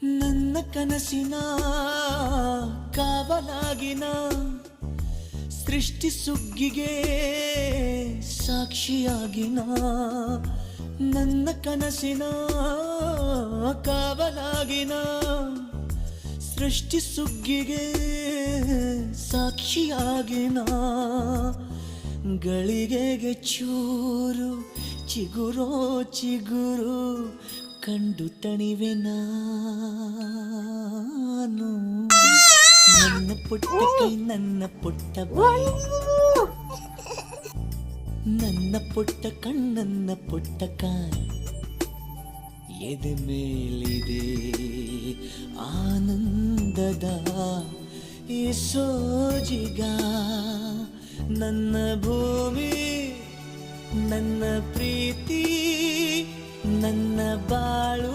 ನನ್ನ ಕನಸಿನ ಕಾವಲಾಗಿನ ಸೃಷ್ಟಿ ಸುಗ್ಗಿಗೆ ಸಾಕ್ಷಿಯಾಗಿನ ನನ್ನ ಕನಸಿನ ಕಾವಲಾಗಿನ ಸೃಷ್ಟಿ ಸುಗ್ಗಿಗೆ ಸಾಕ್ಷಿಯಾಗಿನ ಗಳಿಗೆಗೆ ಚೂರು ಚಿಗುರೋ ಚಿಗುರು ಕಂಡು ತಣಿವೆ ನಾನು ನನ್ನ ಪುಟ್ಟ ಕೈ ನನ್ನ ಪುಟ್ಟ ಬಾಯಿ ನನ್ನ ಪುಟ್ಟ ಕಣ್ಣನ್ನ ಪುಟ್ಟ ಕಾಯಿ ಎದೆ ಮೇಲಿದೆ ಆನಂದದ ಈ ಸೋಜಿಗ ನನ್ನ ಭೂಮಿ ನನ್ನ ಪ್ರೀತಿ ನನ್ನ ಬಾಳು